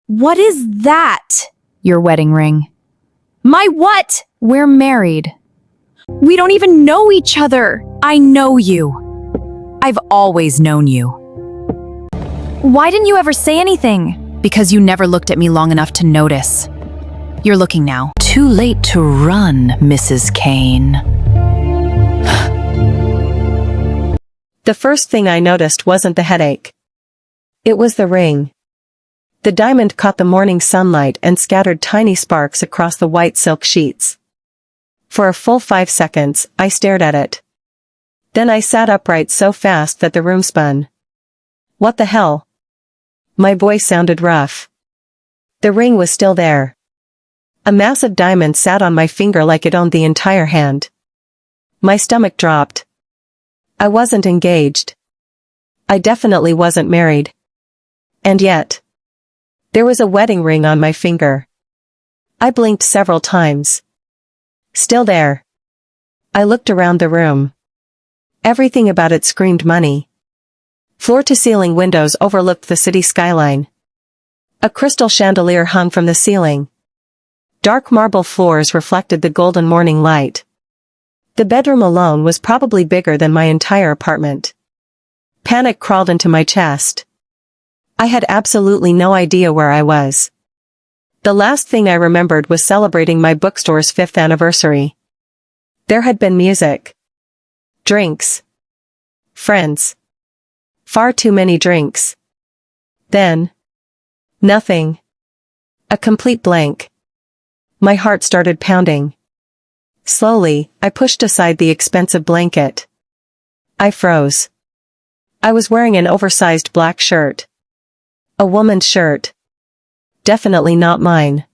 What is that? Your wedding ring. My what? We're married. We don't even know each other. I know you. I've always known you. Why didn't you ever say anything? Because you never looked at me long enough to notice. You're looking now. Too late to run, Mrs. Kane. The first thing I noticed wasn't the headache. It was the ring. The diamond caught the morning sunlight and scattered tiny sparks across the white silk sheets. For a full 5 seconds, I stared at it. Then I sat upright so fast that the room spun. What the hell? My voice sounded rough. The ring was still there. A massive diamond sat on my finger like it owned the entire hand. My stomach dropped. I wasn't engaged. I definitely wasn't married. And yet, there was a wedding ring on my finger. I blinked several times. Still there. I looked around the room. Everything about it screamed money. Floor-to-ceiling windows overlooked the city skyline. A crystal chandelier hung from the ceiling. Dark marble floors reflected the golden morning light. The bedroom alone was probably bigger than my entire apartment. Panic crawled into my chest. I had absolutely no idea where I was. The last thing I remembered was celebrating my bookstore's 5th anniversary. There had been music. Drinks. Friends. Far too many drinks. Then. Nothing. A complete blank. My heart started pounding. Slowly, I pushed aside the expensive blanket. I froze. I was wearing an oversized black shirt. A woman's shirt. Definitely not mine.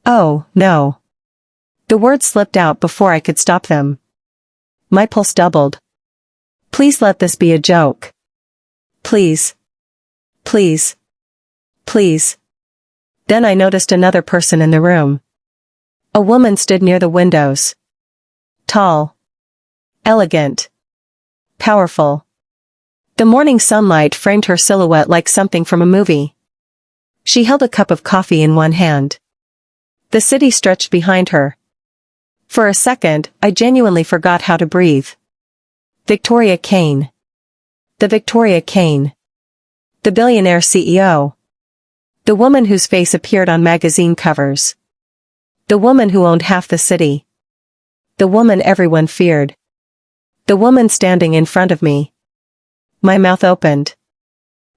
Oh, no. The words slipped out before I could stop them. My pulse doubled. Please let this be a joke. Please. Please. Please. Then I noticed another person in the room. A woman stood near the windows. Tall. Elegant. Powerful. The morning sunlight framed her silhouette like something from a movie. She held a cup of coffee in one hand. The city stretched behind her. For a second, I genuinely forgot how to breathe. Victoria Kane. The Victoria Kane. The billionaire CEO. The woman whose face appeared on magazine covers. The woman who owned half the city. The woman everyone feared. The woman standing in front of me. My mouth opened.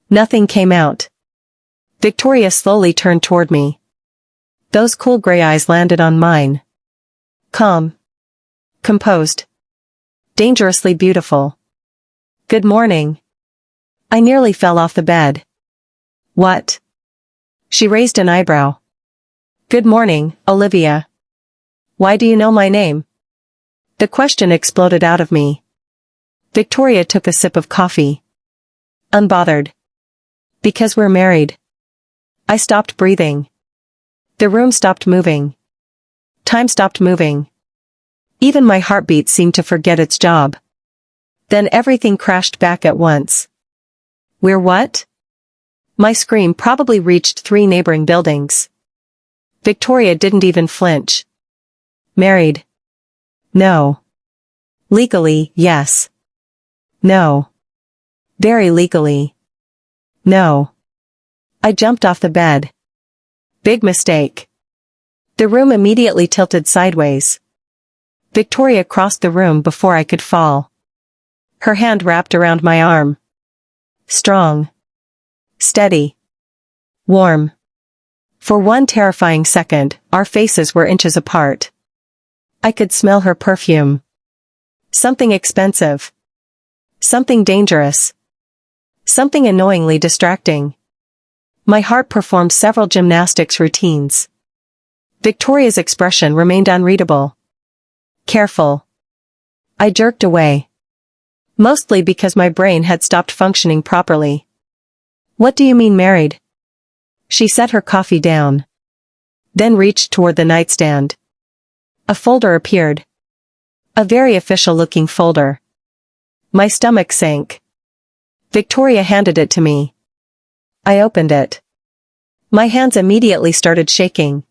Nothing came out. Victoria slowly turned toward me. Those cool gray eyes landed on mine. Calm. Composed. Dangerously beautiful. Good morning. I nearly fell off the bed. What? She raised an eyebrow. Good morning, Olivia. Why do you know my name? The question exploded out of me. Victoria took a sip of coffee. Unbothered. Because we're married. I stopped breathing. The room stopped moving. Time stopped moving. Even my heartbeat seemed to forget its job. Then everything crashed back at once. We're what? My scream probably reached 3 neighboring buildings. Victoria didn't even flinch. Married. No. Legally, yes. No. Very legally. No. I jumped off the bed. Big mistake. The room immediately tilted sideways. Victoria crossed the room before I could fall. Her hand wrapped around my arm. Strong. Steady. Warm. For one terrifying second, our faces were inches apart. I could smell her perfume. Something expensive. Something dangerous. Something annoyingly distracting. My heart performed several gymnastics routines. Victoria's expression remained unreadable. Careful. I jerked away. Mostly because my brain had stopped functioning properly. What do you mean married? She set her coffee down. Then reached toward the nightstand. A folder appeared. A very official-looking folder. My stomach sank. Victoria handed it to me. I opened it. My hands immediately started shaking.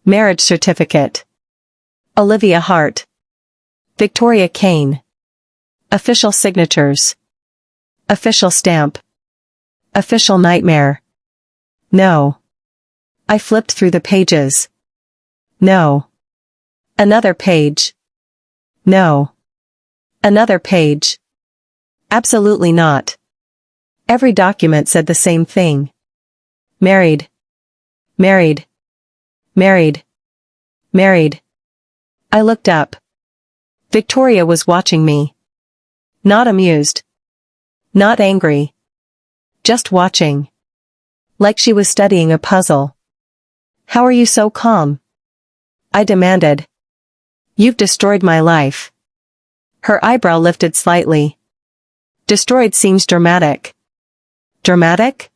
Marriage certificate. Olivia Hart. Victoria Kane. Official signatures. Official stamp. Official nightmare. No. I flipped through the pages. No. Another page. No. Another page. Absolutely not. Every document said the same thing. Married. Married. Married. Married. I looked up. Victoria was watching me. Not amused. Not angry. Just watching. Like she was studying a puzzle. How are you so calm? I demanded. You've destroyed my life. Her eyebrow lifted slightly. Destroyed seems dramatic. Dramatic?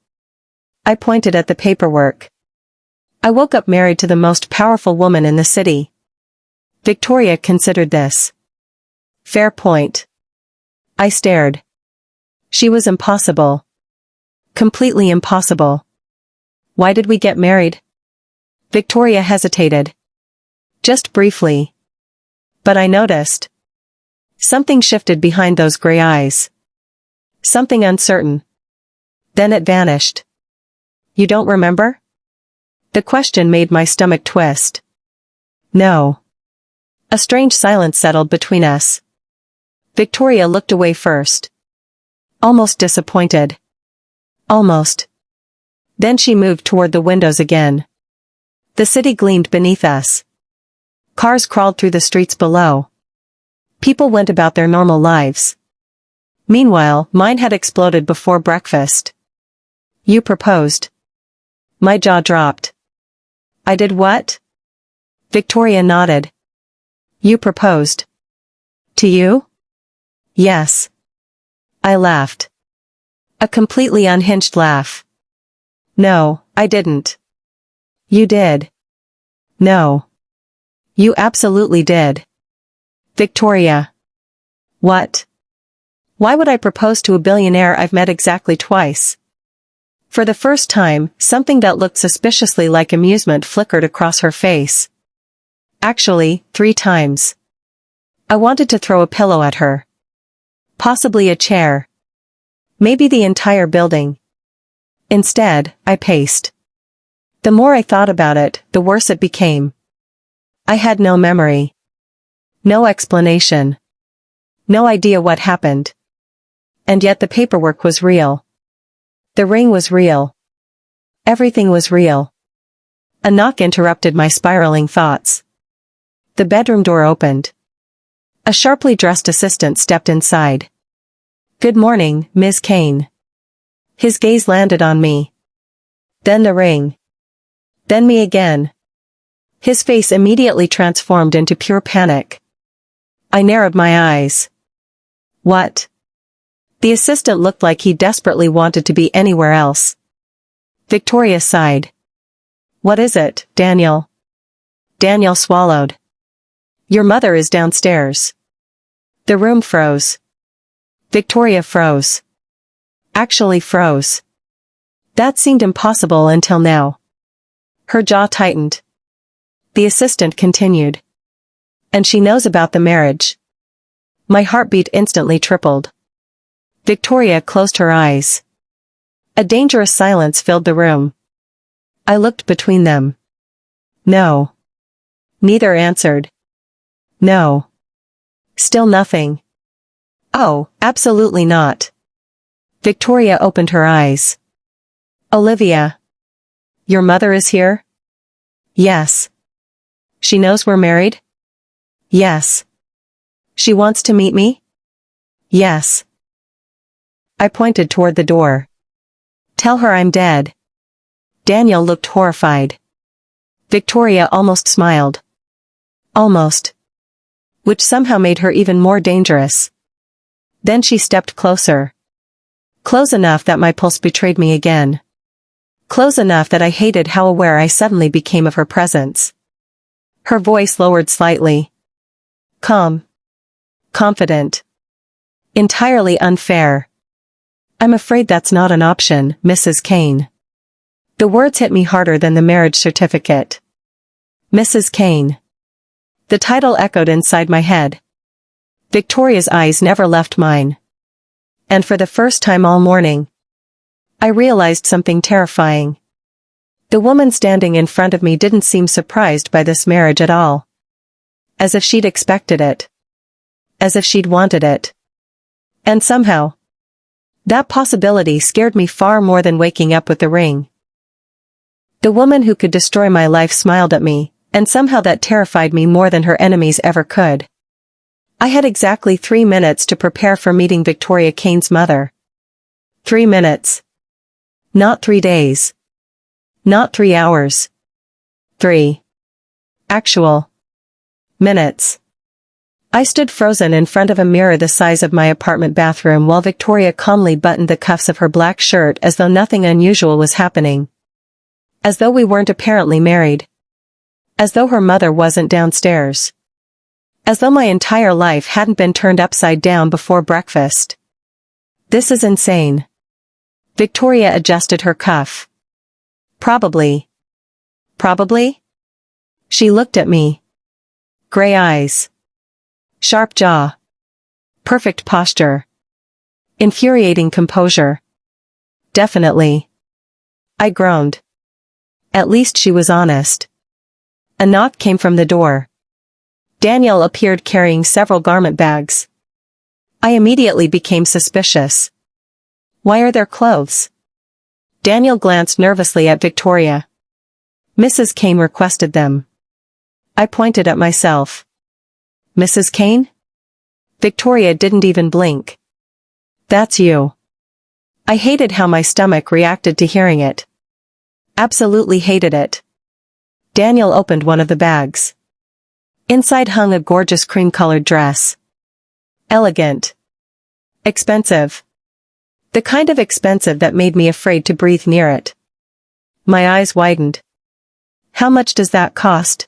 I pointed at the paperwork. I woke up married to the most powerful woman in the city. Victoria considered this. Fair point. I stared. She was impossible. Completely impossible. Why did we get married? Victoria hesitated. Just briefly. But I noticed. Something shifted behind those gray eyes. Something uncertain. Then it vanished. You don't remember? The question made my stomach twist. No. A strange silence settled between us. Victoria looked away first. Almost disappointed. Almost. Then she moved toward the windows again. The city gleamed beneath us. Cars crawled through the streets below. People went about their normal lives. Meanwhile, mine had exploded before breakfast. You proposed. My jaw dropped. I did what? Victoria nodded. You proposed. To you? Yes. I laughed. A completely unhinged laugh. No, I didn't. You did. No. You absolutely did. Victoria. What? Why would I propose to a billionaire I've met exactly twice? For the first time, something that looked suspiciously like amusement flickered across her face. Actually, 3 times. I wanted to throw a pillow at her. Possibly a chair. Maybe the entire building. Instead, I paced. The more I thought about it, the worse it became. I had no memory. No explanation. No idea what happened. And yet the paperwork was real. The ring was real. Everything was real. A knock interrupted my spiraling thoughts. The bedroom door opened. A sharply dressed assistant stepped inside. Good morning, Ms. Kane. His gaze landed on me. Then the ring. Then me again. His face immediately transformed into pure panic. I narrowed my eyes. What? The assistant looked like he desperately wanted to be anywhere else. Victoria sighed. What is it, Daniel? Daniel swallowed. Your mother is downstairs. The room froze. Victoria froze. Actually froze. That seemed impossible until now. Her jaw tightened. The assistant continued. And she knows about the marriage. My heartbeat instantly tripled. Victoria closed her eyes. A dangerous silence filled the room. I looked between them. No. Neither answered. No. Still nothing. Oh, absolutely not. Victoria opened her eyes. Olivia. Your mother is here? Yes. She knows we're married? Yes. She wants to meet me? Yes. I pointed toward the door. Tell her I'm dead. Daniel looked horrified. Victoria almost smiled. Almost. Which somehow made her even more dangerous. Then she stepped closer. Close enough that my pulse betrayed me again. Close enough that I hated how aware I suddenly became of her presence. Her voice lowered slightly. Calm. Confident. Entirely unfair. I'm afraid that's not an option, Mrs. Kane. The words hit me harder than the marriage certificate. Mrs. Kane. The title echoed inside my head. Victoria's eyes never left mine. And for the first time all morning, I realized something terrifying. The woman standing in front of me didn't seem surprised by this marriage at all. As if she'd expected it. As if she'd wanted it. And somehow, that possibility scared me far more than waking up with the ring. The woman who could destroy my life smiled at me, and somehow that terrified me more than her enemies ever could. I had exactly 3 minutes to prepare for meeting Victoria Kane's mother. 3 minutes. Not 3 days. Not 3 hours. 3 actual minutes. I stood frozen in front of a mirror the size of my apartment bathroom while Victoria calmly buttoned the cuffs of her black shirt as though nothing unusual was happening. As though we weren't apparently married. As though her mother wasn't downstairs. As though my entire life hadn't been turned upside down before breakfast. This is insane. Victoria adjusted her cuff. Probably. She looked at me. Gray eyes. Sharp jaw. Perfect posture. Infuriating composure. Definitely. I groaned. At least she was honest. A knock came from the door. Daniel appeared carrying several garment bags. I immediately became suspicious. Why are there clothes? Daniel glanced nervously at Victoria. Mrs. Kane requested them. I pointed at myself. Mrs. Kane? Victoria didn't even blink. That's you. I hated how my stomach reacted to hearing it. Absolutely hated it. Daniel opened one of the bags. Inside hung a gorgeous cream-colored dress. Elegant. Expensive. The kind of expensive that made me afraid to breathe near it. My eyes widened. How much does that cost?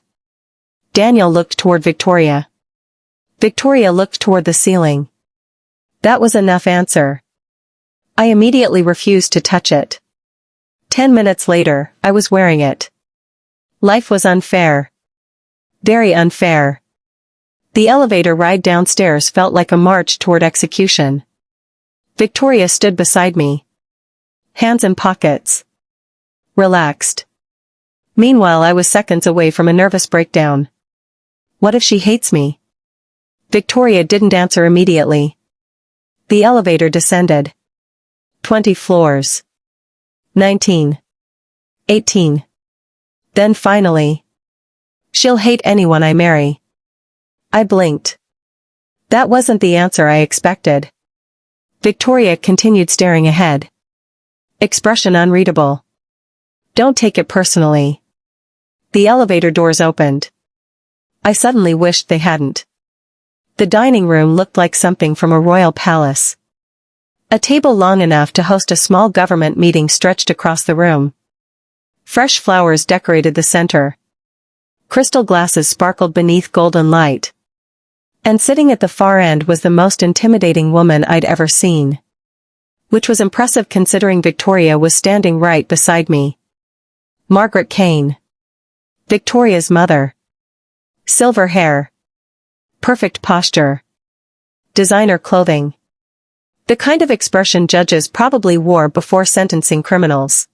Daniel looked toward Victoria. Victoria looked toward the ceiling. That was enough answer. I immediately refused to touch it. 10 minutes later, I was wearing it. Life was unfair. Very unfair. The elevator ride downstairs felt like a march toward execution. Victoria stood beside me. Hands in pockets. Relaxed. Meanwhile, I was seconds away from a nervous breakdown. What if she hates me? Victoria didn't answer immediately. The elevator descended. 20 floors. 19. 18. Then finally. She'll hate anyone I marry. I blinked. That wasn't the answer I expected. Victoria continued staring ahead. Expression unreadable. Don't take it personally. The elevator doors opened. I suddenly wished they hadn't. The dining room looked like something from a royal palace. A table long enough to host a small government meeting stretched across the room. Fresh flowers decorated the center. Crystal glasses sparkled beneath golden light. And sitting at the far end was the most intimidating woman I'd ever seen. Which was impressive considering Victoria was standing right beside me. Margaret Kane. Victoria's mother. Silver hair. Perfect posture. Designer clothing. The kind of expression judges probably wore before sentencing criminals.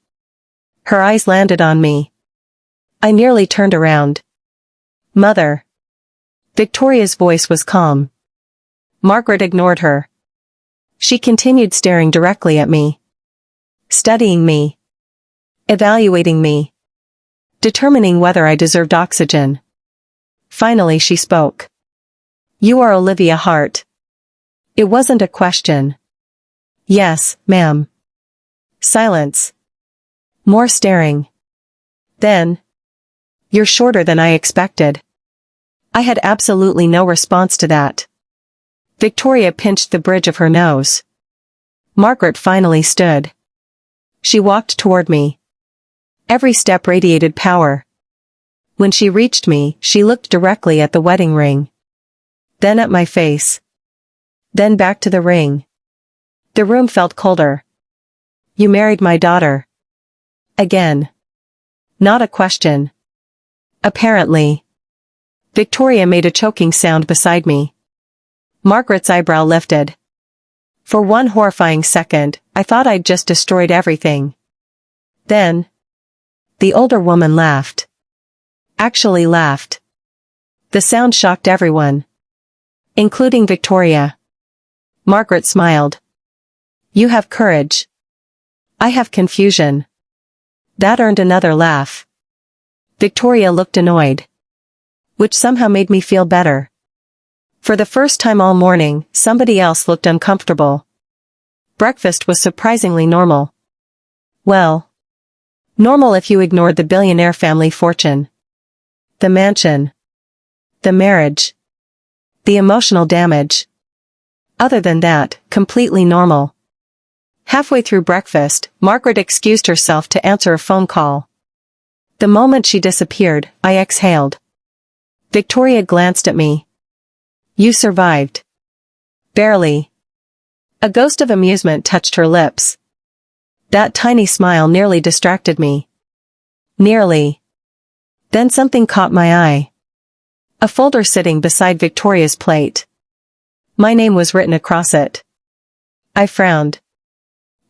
Her eyes landed on me. I nearly turned around. Mother. Victoria's voice was calm. Margaret ignored her. She continued staring directly at me. Studying me. Evaluating me. Determining whether I deserved oxygen. Finally she spoke. You are Olivia Hart. It wasn't a question. Yes, ma'am. Silence. More staring. Then. You're shorter than I expected. I had absolutely no response to that. Victoria pinched the bridge of her nose. Margaret finally stood. She walked toward me. Every step radiated power. When she reached me, she looked directly at the wedding ring. Then at my face. Then back to the ring. The room felt colder. You married my daughter. Again. Not a question. Apparently. Victoria made a choking sound beside me. Margaret's eyebrow lifted. For one horrifying second, I thought I'd just destroyed everything. Then, the older woman laughed. Actually laughed. The sound shocked everyone, including Victoria. Margaret smiled. You have courage. I have confusion. That earned another laugh. Victoria looked annoyed, which somehow made me feel better. For the first time all morning, somebody else looked uncomfortable. Breakfast was surprisingly normal. Well, normal if you ignored the billionaire family fortune. The mansion. The marriage. The emotional damage. Other than that, completely normal. Halfway through breakfast, Margaret excused herself to answer a phone call. The moment she disappeared, I exhaled. Victoria glanced at me. You survived. Barely. A ghost of amusement touched her lips. That tiny smile nearly distracted me. Nearly. Then something caught my eye. A folder sitting beside Victoria's plate. My name was written across it. I frowned.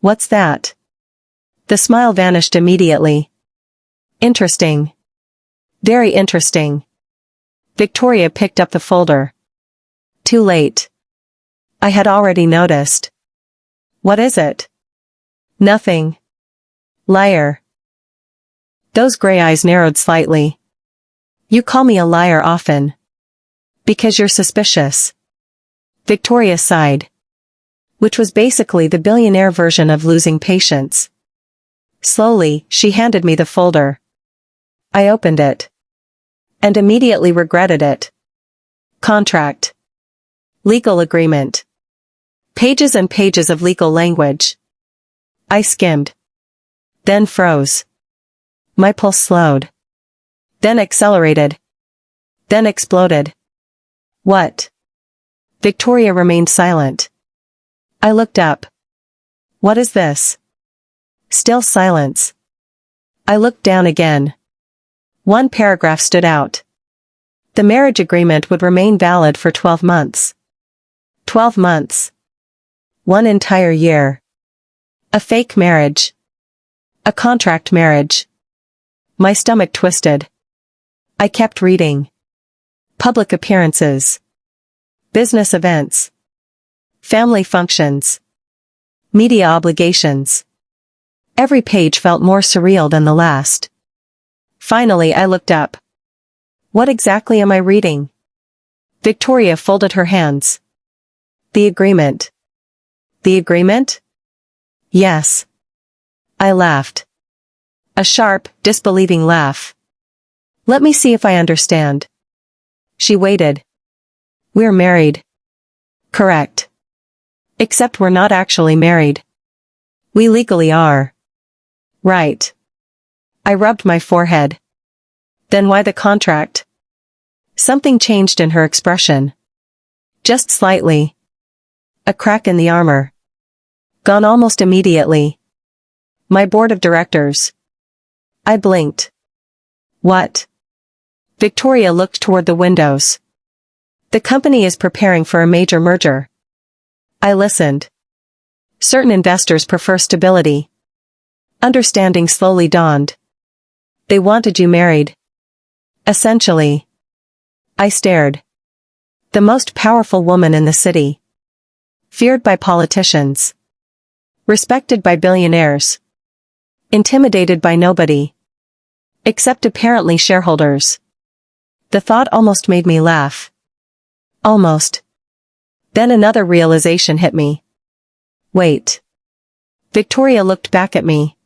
What's that? The smile vanished immediately. Interesting. Very interesting. Victoria picked up the folder. Too late. I had already noticed. What is it? Nothing. Liar. Those gray eyes narrowed slightly. You call me a liar often. Because you're suspicious. Victoria sighed. Which was basically the billionaire version of losing patience. Slowly, she handed me the folder. I opened it. And immediately regretted it. Contract. Legal agreement. Pages and pages of legal language. I skimmed. Then froze. My pulse slowed. Then accelerated. Then exploded. What? Victoria remained silent. I looked up. What is this? Still silence. I looked down again. One paragraph stood out. The marriage agreement would remain valid for 12 months. 12 months. One entire year. A fake marriage. A contract marriage. My stomach twisted. I kept reading. Public appearances. Business events. Family functions. Media obligations. Every page felt more surreal than the last. Finally I looked up. What exactly am I reading? Victoria folded her hands. The agreement. The agreement? Yes. I laughed. A sharp, disbelieving laugh. Let me see if I understand. She waited. We're married. Correct. Except we're not actually married. We legally are. Right. I rubbed my forehead. Then why the contract? Something changed in her expression. Just slightly. A crack in the armor. Gone almost immediately. My board of directors. I blinked. What? Victoria looked toward the windows. The company is preparing for a major merger. I listened. Certain investors prefer stability. Understanding slowly dawned. They wanted you married. Essentially. I stared. The most powerful woman in the city. Feared by politicians. Respected by billionaires. Intimidated by nobody. Except apparently shareholders. The thought almost made me laugh. Almost. Then another realization hit me. Wait. Victoria looked back at me.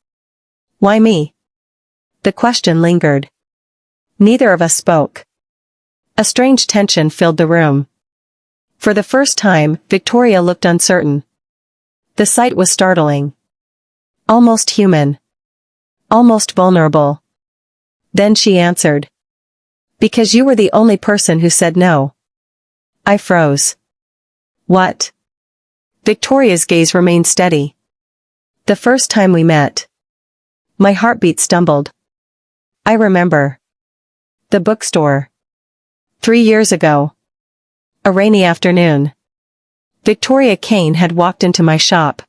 Why me? The question lingered. Neither of us spoke. A strange tension filled the room. For the first time, Victoria looked uncertain. The sight was startling. Almost human. Almost vulnerable. Then she answered. Because you were the only person who said no. I froze. What? Victoria's gaze remained steady. The first time we met. My heartbeat stumbled. I remember. The bookstore. 3 years ago. A rainy afternoon. Victoria Kane had walked into my shop.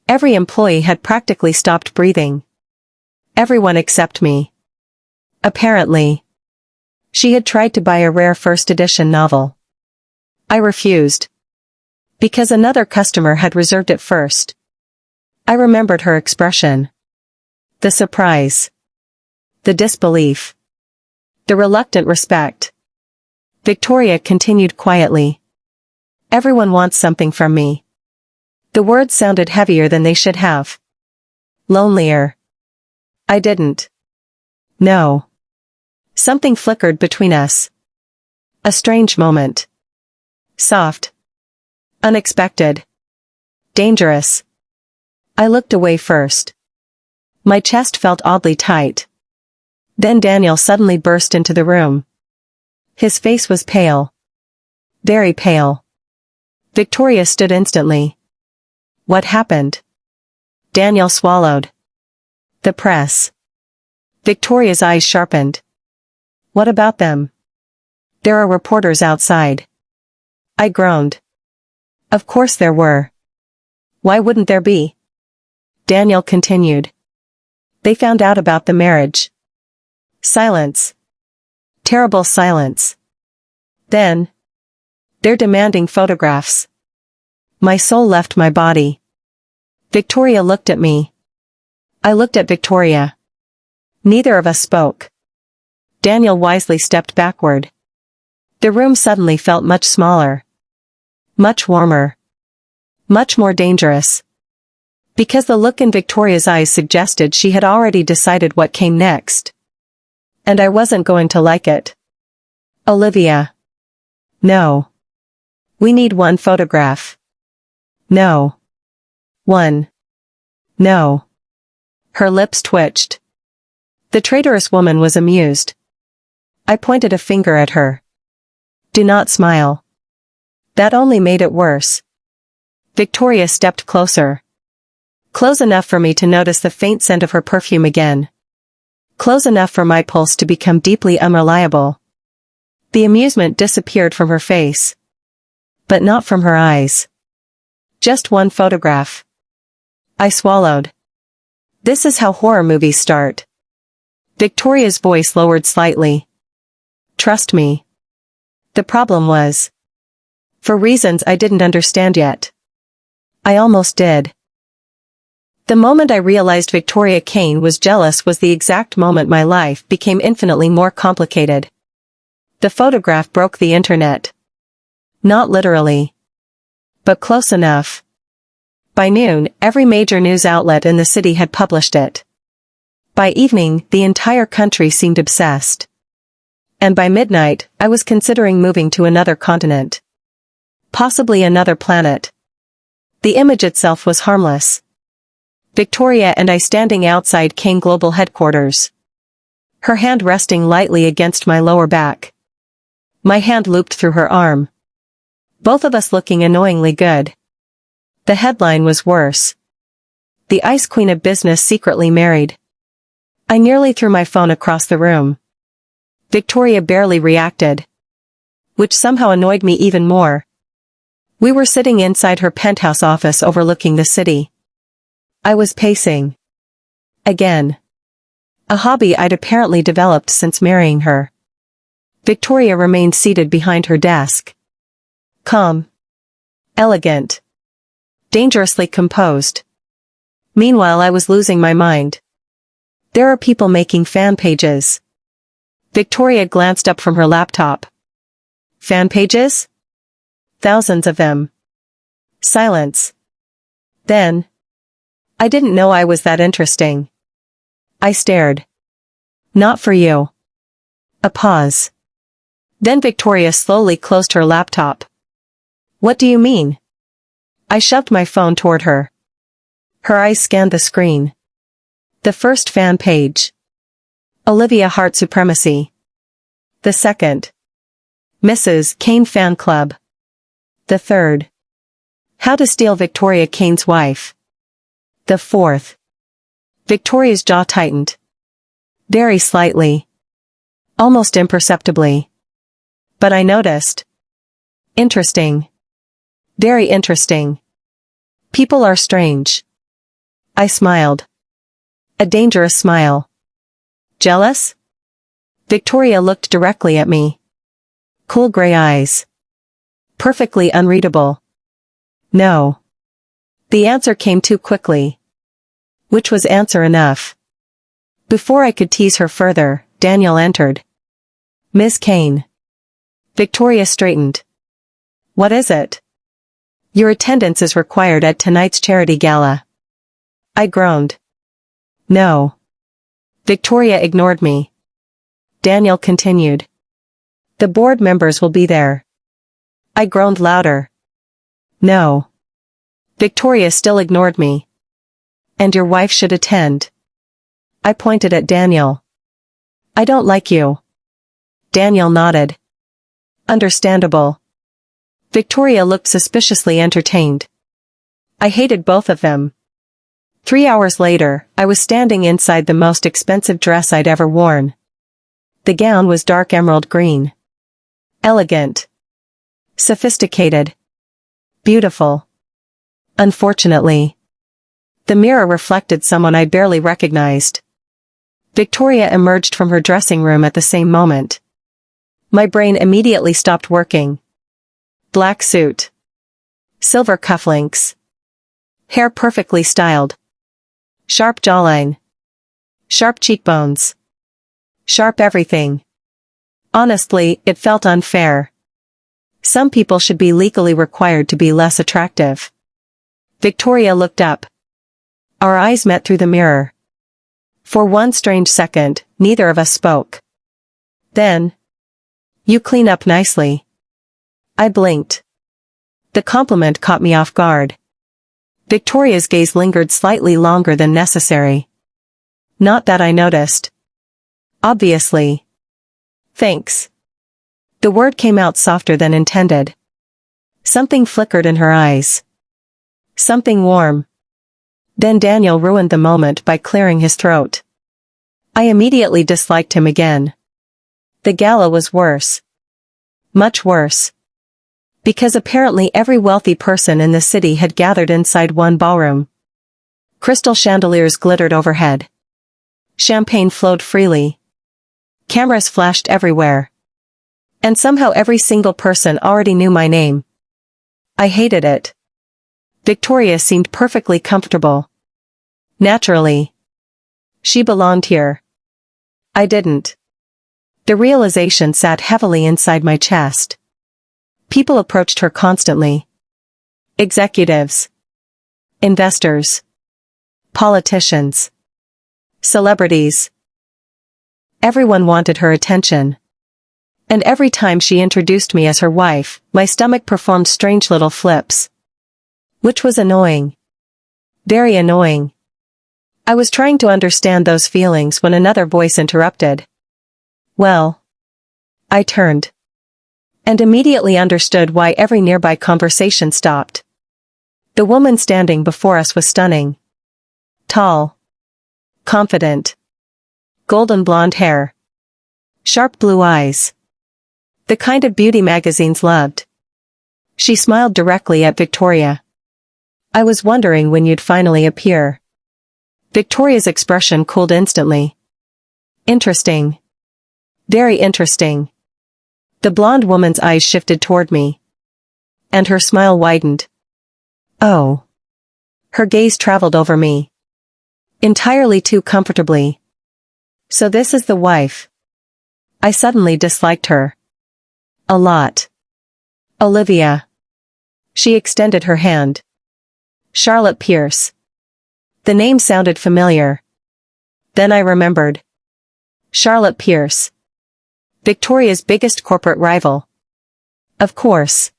Every employee had practically stopped breathing. Everyone except me. Apparently. She had tried to buy a rare first edition novel. I refused. Because another customer had reserved it first. I remembered her expression. The surprise. The disbelief. The reluctant respect. Victoria continued quietly. Everyone wants something from me. The words sounded heavier than they should have. Lonelier. I didn't. No. Something flickered between us. A strange moment. Soft. Unexpected. Dangerous. I looked away first. My chest felt oddly tight. Then Daniel suddenly burst into the room. His face was pale. Very pale. Victoria stood instantly. What happened? Daniel swallowed. The press. Victoria's eyes sharpened. What about them? There are reporters outside. I groaned. Of course there were. Why wouldn't there be? Daniel continued. They found out about the marriage. Silence. Terrible silence. Then. They're demanding photographs. My soul left my body. Victoria looked at me. I looked at Victoria. Neither of us spoke. Daniel wisely stepped backward. The room suddenly felt much smaller. Much warmer. Much more dangerous. Because the look in Victoria's eyes suggested she had already decided what came next. And I wasn't going to like it. Olivia. No. We need one photograph. No. One. No. Her lips twitched. The traitorous woman was amused. I pointed a finger at her. Do not smile. That only made it worse. Victoria stepped closer. Close enough for me to notice the faint scent of her perfume again. Close enough for my pulse to become deeply unreliable. The amusement disappeared from her face. But not from her eyes. Just one photograph. I swallowed. This is how horror movies start. Victoria's voice lowered slightly. Trust me. The problem was. For reasons I didn't understand yet. I almost did. The moment I realized Victoria Kane was jealous was the exact moment my life became infinitely more complicated. The photograph broke the internet. Not literally. But close enough. By noon, every major news outlet in the city had published it. By evening, the entire country seemed obsessed. And by midnight, I was considering moving to another continent. Possibly another planet. The image itself was harmless. Victoria and I standing outside Kane Global headquarters. Her hand resting lightly against my lower back. My hand looped through her arm. Both of us looking annoyingly good. The headline was worse. The Ice Queen of Business secretly married. I nearly threw my phone across the room. Victoria barely reacted. Which somehow annoyed me even more. We were sitting inside her penthouse office overlooking the city. I was pacing. Again. A hobby I'd apparently developed since marrying her. Victoria remained seated behind her desk. Calm. Elegant. Dangerously composed. Meanwhile I was losing my mind. There are people making fan pages. Victoria glanced up from her laptop. Fan pages? Thousands of them. Silence. Then. I didn't know I was that interesting. I stared. Not for you. A pause. Then Victoria slowly closed her laptop. What do you mean? I shoved my phone toward her. Her eyes scanned the screen. The first fan page. Olivia Hart supremacy. The second. Mrs. Kane fan club. The third. How to steal Victoria Kane's wife. The fourth. Victoria's jaw tightened. Very slightly. Almost imperceptibly. But I noticed. Interesting. Very interesting. People are strange. I smiled. A dangerous smile. Jealous? Victoria looked directly at me. Cool gray eyes. Perfectly unreadable. No. The answer came too quickly. Which was answer enough. Before I could tease her further, Daniel entered. Miss Kane. Victoria straightened. What is it? Your attendance is required at tonight's charity gala. I groaned. No. Victoria ignored me. Daniel continued. The board members will be there. I groaned louder. No. Victoria still ignored me. And your wife should attend. I pointed at Daniel. I don't like you. Daniel nodded. Understandable. Victoria looked suspiciously entertained. I hated both of them. 3 hours later, I was standing inside the most expensive dress I'd ever worn. The gown was dark emerald green. Elegant. Sophisticated. Beautiful. Unfortunately, the mirror reflected someone I barely recognized. Victoria emerged from her dressing room at the same moment. My brain immediately stopped working. Black suit. Silver cufflinks. Hair perfectly styled. Sharp jawline. Sharp cheekbones. Sharp everything. Honestly, it felt unfair. Some people should be legally required to be less attractive. Victoria looked up. Our eyes met through the mirror. For one strange second, neither of us spoke. Then, you clean up nicely. I blinked. The compliment caught me off guard. Victoria's gaze lingered slightly longer than necessary. Not that I noticed. Obviously. Thanks. The word came out softer than intended. Something flickered in her eyes. Something warm. Then Daniel ruined the moment by clearing his throat. I immediately disliked him again. The gala was worse. Much worse. Because apparently every wealthy person in the city had gathered inside one ballroom. Crystal chandeliers glittered overhead. Champagne flowed freely. Cameras flashed everywhere. And somehow every single person already knew my name. I hated it. Victoria seemed perfectly comfortable. Naturally. She belonged here. I didn't. The realization sat heavily inside my chest. People approached her constantly. Executives. Investors. Politicians. Celebrities. Everyone wanted her attention. And every time she introduced me as her wife, my stomach performed strange little flips. Which was annoying. Very annoying. I was trying to understand those feelings when another voice interrupted. Well. I turned. And immediately understood why every nearby conversation stopped. The woman standing before us was stunning. Tall. Confident. Golden blonde hair. Sharp blue eyes. The kind of beauty magazines loved. She smiled directly at Victoria. I was wondering when you'd finally appear. Victoria's expression cooled instantly. Interesting. Very interesting. The blonde woman's eyes shifted toward me. And her smile widened. Oh. Her gaze traveled over me. Entirely too comfortably. So this is the wife. I suddenly disliked her. A lot. Olivia. She extended her hand. Charlotte Pierce. The name sounded familiar. Then I remembered. Charlotte Pierce. Victoria's biggest corporate rival. Of course.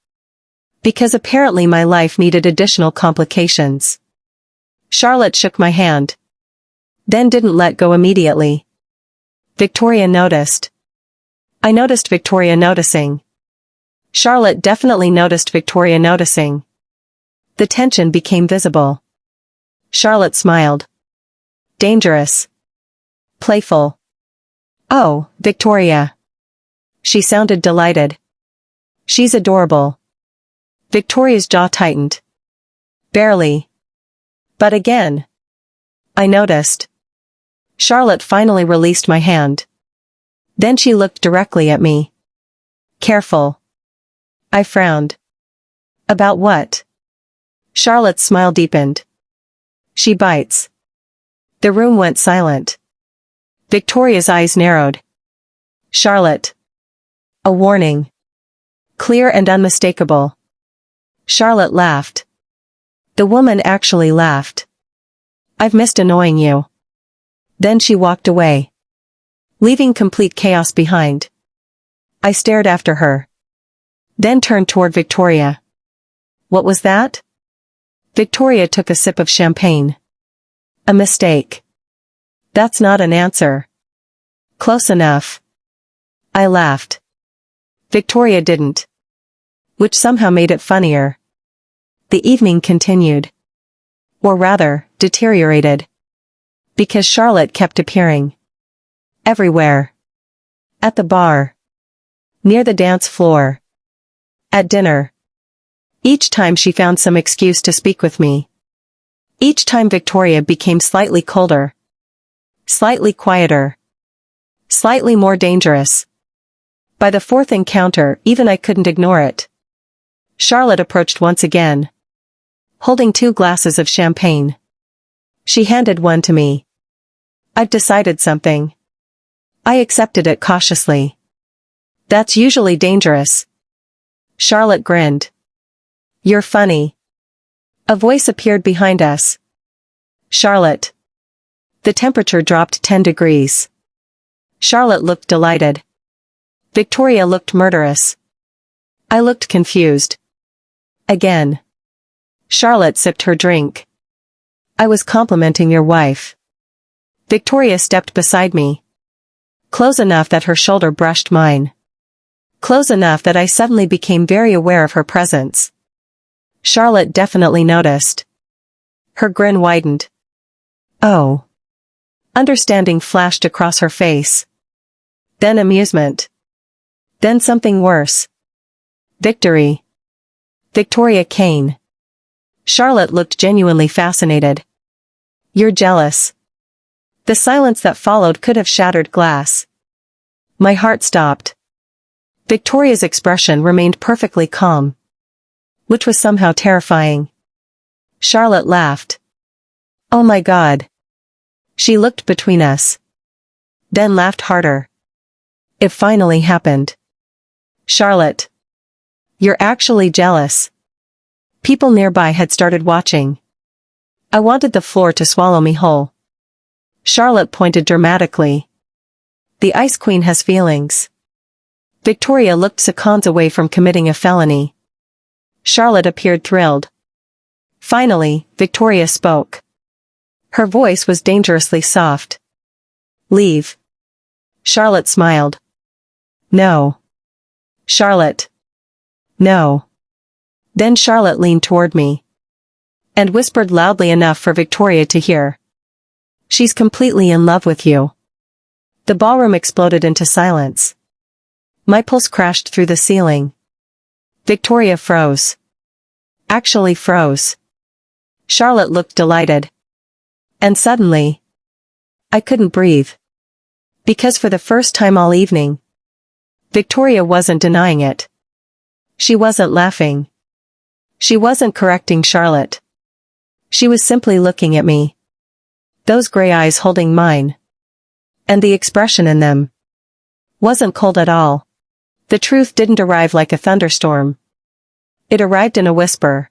Because apparently my life needed additional complications. Charlotte shook my hand. Then didn't let go immediately. Victoria noticed. I noticed Victoria noticing. Charlotte definitely noticed Victoria noticing. The tension became visible. Charlotte smiled. Dangerous. Playful. Oh, Victoria. She sounded delighted. She's adorable. Victoria's jaw tightened. Barely. But again. I noticed. Charlotte finally released my hand. Then she looked directly at me. Careful. I frowned. About what? Charlotte's smile deepened. She bites. The room went silent. Victoria's eyes narrowed. Charlotte. A warning. Clear and unmistakable. Charlotte laughed. The woman actually laughed. I've missed annoying you. Then she walked away, leaving complete chaos behind. I stared after her. Then turned toward Victoria. What was that? Victoria took a sip of champagne. A mistake. That's not an answer. Close enough. I laughed. Victoria didn't. Which somehow made it funnier. The evening continued. Or rather, deteriorated. Because Charlotte kept appearing. Everywhere. At the bar. Near the dance floor. At dinner. Each time she found some excuse to speak with me. Each time Victoria became slightly colder. Slightly quieter. Slightly more dangerous. By the fourth encounter, even I couldn't ignore it. Charlotte approached once again. Holding 2 glasses of champagne. She handed one to me. I've decided something. I accepted it cautiously. That's usually dangerous. Charlotte grinned. You're funny. A voice appeared behind us. Charlotte. The temperature dropped 10 degrees. Charlotte looked delighted. Victoria looked murderous. I looked confused. Again. Charlotte sipped her drink. I was complimenting your wife. Victoria stepped beside me. Close enough that her shoulder brushed mine. Close enough that I suddenly became very aware of her presence. Charlotte definitely noticed. Her grin widened. Oh. Understanding flashed across her face. Then amusement. Then something worse. Victory. Victoria Kane. Charlotte looked genuinely fascinated. You're jealous. The silence that followed could have shattered glass. My heart stopped. Victoria's expression remained perfectly calm. Which was somehow terrifying. Charlotte laughed. Oh my God. She looked between us. Then laughed harder. It finally happened. Charlotte. You're actually jealous. People nearby had started watching. I wanted the floor to swallow me whole. Charlotte pointed dramatically. The Ice Queen has feelings. Victoria looked seconds away from committing a felony. Charlotte appeared thrilled. Finally, Victoria spoke. Her voice was dangerously soft. Leave. Charlotte smiled. No. Charlotte. No. Then Charlotte leaned toward me. And whispered loudly enough for Victoria to hear. She's completely in love with you. The ballroom exploded into silence. My pulse crashed through the ceiling. Victoria froze. Actually froze. Charlotte looked delighted. And suddenly, I couldn't breathe. Because for the first time all evening, Victoria wasn't denying it. She wasn't laughing. She wasn't correcting Charlotte. She was simply looking at me. Those gray eyes holding mine. And the expression in them wasn't cold at all. The truth didn't arrive like a thunderstorm. It arrived in a whisper.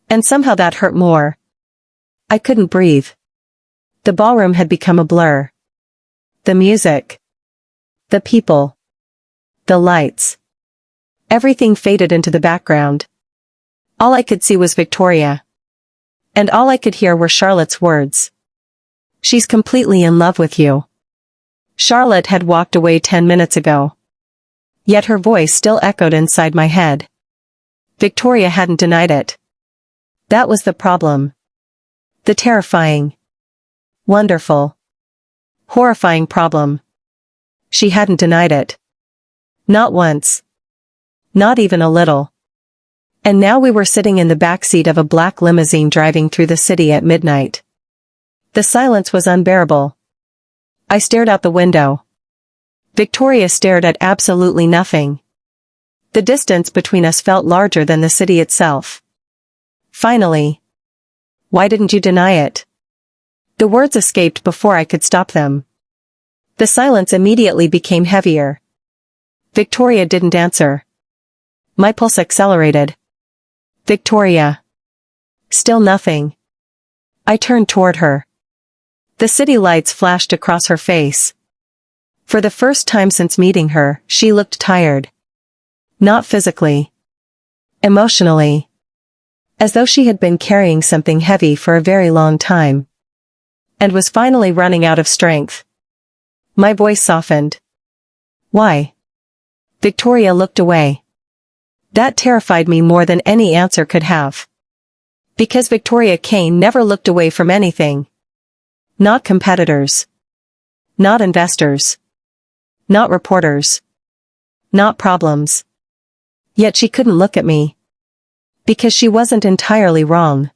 And somehow that hurt more. I couldn't breathe. The ballroom had become a blur. The music. The people. The lights. Everything faded into the background. All I could see was Victoria. And all I could hear were Charlotte's words. She's completely in love with you. Charlotte had walked away 10 minutes ago. Yet her voice still echoed inside my head. Victoria hadn't denied it. That was the problem. The terrifying, Wonderful. Horrifying problem. She hadn't denied it. Not once. Not even a little. And now we were sitting in the backseat of a black limousine driving through the city at midnight. The silence was unbearable. I stared out the window. Victoria stared at absolutely nothing. The distance between us felt larger than the city itself. Finally. Why didn't you deny it? The words escaped before I could stop them. The silence immediately became heavier. Victoria didn't answer. My pulse accelerated. Victoria. Still nothing. I turned toward her. The city lights flashed across her face. For the first time since meeting her, she looked tired. Not physically. Emotionally. As though she had been carrying something heavy for a very long time. And was finally running out of strength. My voice softened. Why? Victoria looked away. That terrified me more than any answer could have. Because Victoria Kane never looked away from anything. Not competitors. Not investors. Not reporters. Not problems. Yet she couldn't look at me. Because she wasn't entirely wrong.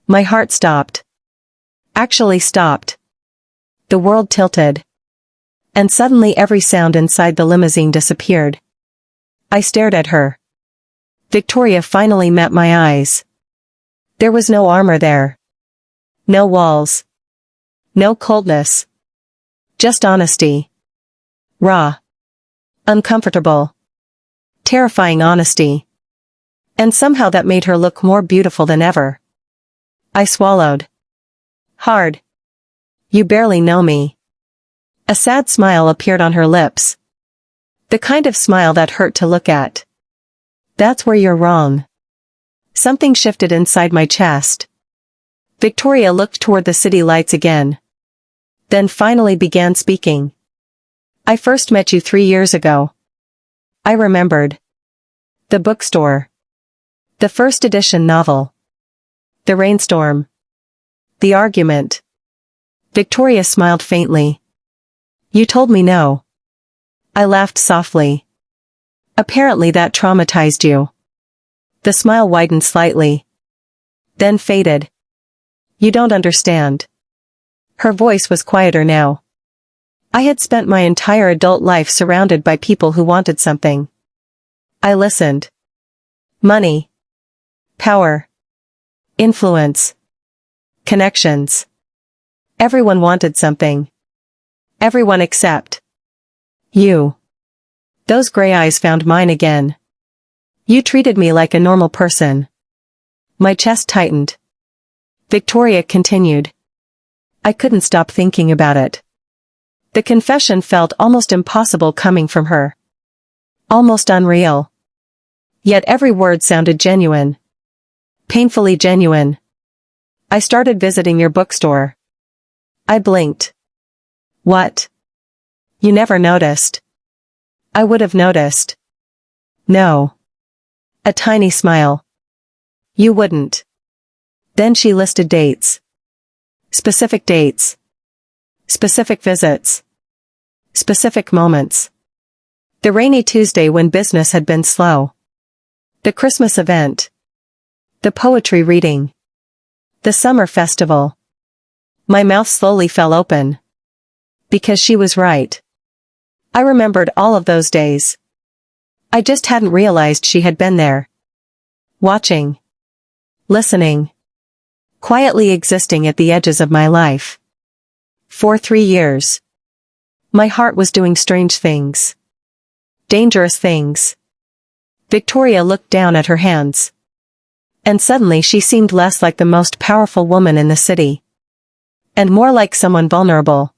My heart stopped. Actually stopped. The world tilted. And suddenly every sound inside the limousine disappeared. I stared at her. Victoria finally met my eyes. There was no armor there. No walls. No coldness. Just honesty. Raw. Uncomfortable. Terrifying honesty. And somehow that made her look more beautiful than ever. I swallowed. Hard. You barely know me. A sad smile appeared on her lips. The kind of smile that hurt to look at. That's where you're wrong. Something shifted inside my chest. Victoria looked toward the city lights again. Then finally began speaking. I first met you 3 years ago. I remembered. The bookstore. The first edition novel. The rainstorm. The argument. Victoria smiled faintly. You told me no. I laughed softly. Apparently that traumatized you. The smile widened slightly. Then faded. You don't understand. Her voice was quieter now. I had spent my entire adult life surrounded by people who wanted something. I listened. Money. Power. Influence. Connections. Everyone wanted something. Everyone except you. Those gray eyes found mine again. You treated me like a normal person. My chest tightened. Victoria continued. I couldn't stop thinking about it. The confession felt almost impossible coming from her. Almost unreal. Yet every word sounded genuine. Painfully genuine. I started visiting your bookstore. I blinked. What? You never noticed. I would have noticed. No. A tiny smile. You wouldn't. Then she listed dates. Specific dates. Specific visits. Specific moments. The rainy Tuesday when business had been slow. The Christmas event. The poetry reading. The summer festival. My mouth slowly fell open. Because she was right. I remembered all of those days. I just hadn't realized she had been there. Watching. Listening. Quietly existing at the edges of my life. For 3 years. My heart was doing strange things. Dangerous things. Victoria looked down at her hands. And suddenly she seemed less like the most powerful woman in the city. And more like someone vulnerable.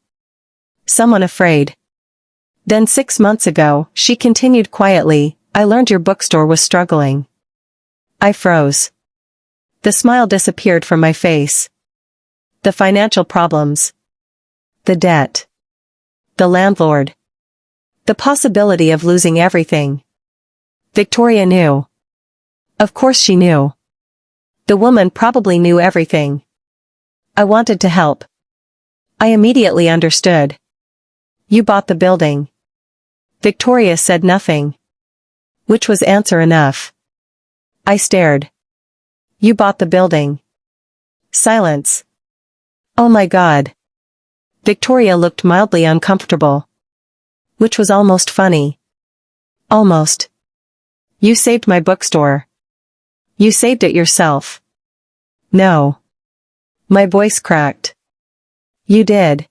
Someone afraid. Then 6 months ago, she continued quietly, I learned your bookstore was struggling. I froze. The smile disappeared from my face. The financial problems. The debt. The landlord. The possibility of losing everything. Victoria knew. Of course she knew. The woman probably knew everything. I wanted to help. I immediately understood. You bought the building. Victoria said nothing. Which was answer enough. I stared. You bought the building. Silence. Oh my God. Victoria looked mildly uncomfortable. Which was almost funny. Almost. You saved my bookstore. You saved it yourself. No. My voice cracked. You did.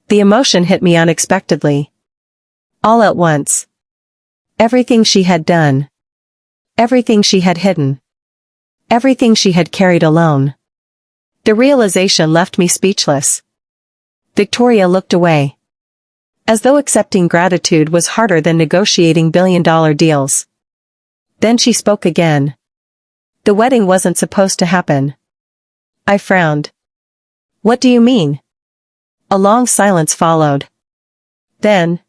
The emotion hit me unexpectedly. All at once. Everything she had done. Everything she had hidden. Everything she had carried alone. The realization left me speechless. Victoria looked away. As though accepting gratitude was harder than negotiating billion-dollar deals. Then she spoke again. The wedding wasn't supposed to happen. I frowned. What do you mean? A long silence followed. Then,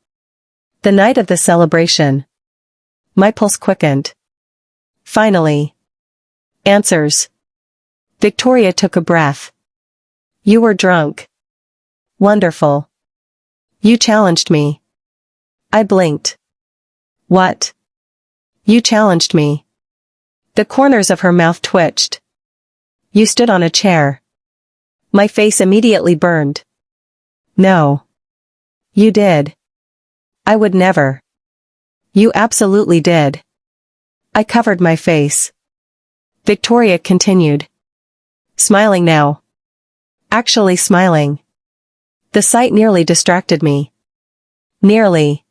the night of the celebration. My pulse quickened. Finally. Answers. Victoria took a breath. You were drunk. Wonderful. You challenged me. I blinked. What? You challenged me. The corners of her mouth twitched. You stood on a chair. My face immediately burned. No. You did. I would never. You absolutely did. I covered my face. Victoria continued. Smiling now. Actually smiling. The sight nearly distracted me. Nearly.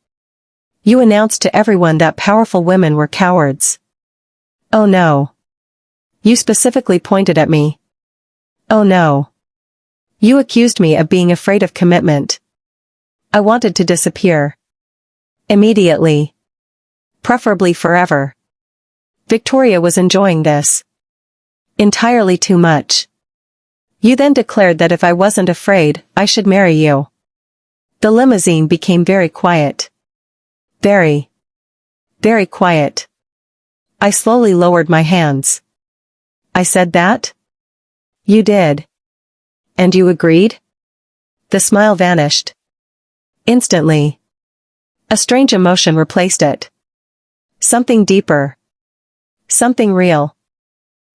You announced to everyone that powerful women were cowards. Oh no. You specifically pointed at me. Oh no. You accused me of being afraid of commitment. I wanted to disappear. Immediately. Preferably forever. Victoria was enjoying this. Entirely too much. You then declared that if I wasn't afraid, I should marry you. The limousine became very quiet. Very. Very quiet. I slowly lowered my hands. I said that? You did. And you agreed? The smile vanished. Instantly. A strange emotion replaced it. Something deeper. Something real.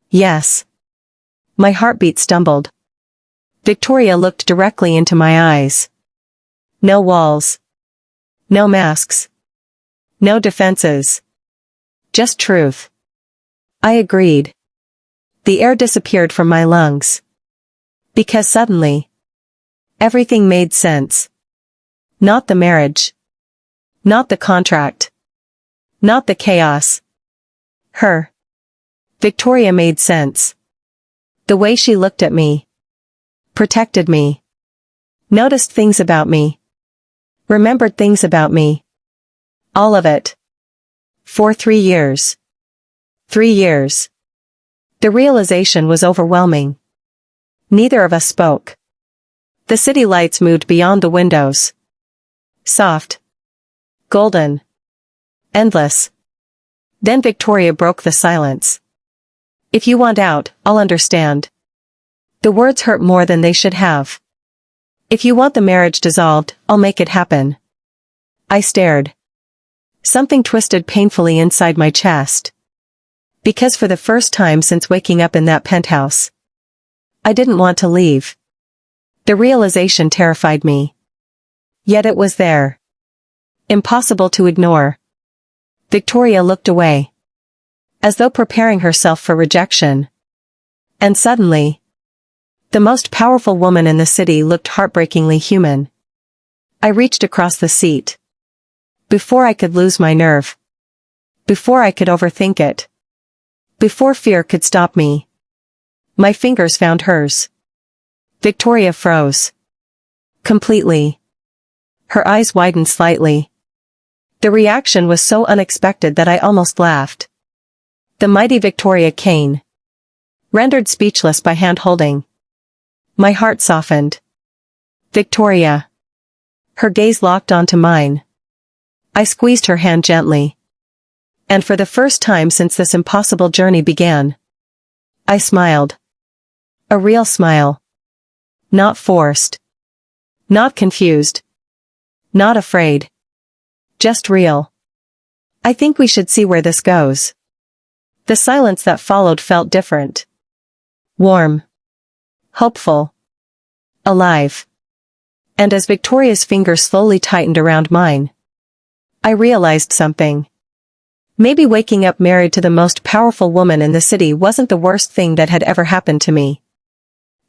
Yes. My heartbeat stumbled. Victoria looked directly into my eyes. No walls. No masks. No defenses. Just truth. I agreed. The air disappeared from my lungs. Because suddenly, everything made sense. Not the marriage. Not the contract. Not the chaos. Her. Victoria made sense. The way she looked at me. Protected me. Noticed things about me. Remembered things about me. All of it. For 3 years. 3 years. The realization was overwhelming. Neither of us spoke. The city lights moved beyond the windows. Soft. Golden. Endless. Then Victoria broke the silence. If you want out, I'll understand. The words hurt more than they should have. If you want the marriage dissolved, I'll make it happen. I stared. Something twisted painfully inside my chest. Because for the first time since waking up in that penthouse, I didn't want to leave. The realization terrified me. Yet it was there. Impossible to ignore. Victoria looked away. As though preparing herself for rejection. And suddenly, the most powerful woman in the city looked heartbreakingly human. I reached across the seat. Before I could lose my nerve. Before I could overthink it. Before fear could stop me. My fingers found hers. Victoria froze. Completely. Her eyes widened slightly. The reaction was so unexpected that I almost laughed. The mighty Victoria Kane. Rendered speechless by hand-holding. My heart softened. Victoria. Her gaze locked onto mine. I squeezed her hand gently. And for the first time since this impossible journey began, I smiled. A real smile. Not forced. Not confused. Not afraid. Just real. I think we should see where this goes. The silence that followed felt different. Warm. Hopeful. Alive. And as Victoria's fingers slowly tightened around mine, I realized something. Maybe waking up married to the most powerful woman in the city wasn't the worst thing that had ever happened to me.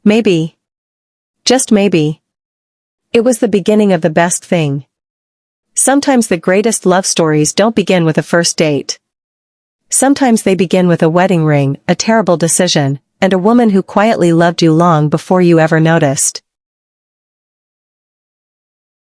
Maybe. Just maybe. It was the beginning of the best thing. Sometimes the greatest love stories don't begin with a first date. Sometimes they begin with a wedding ring, a terrible decision, and a woman who quietly loved you long before you ever noticed.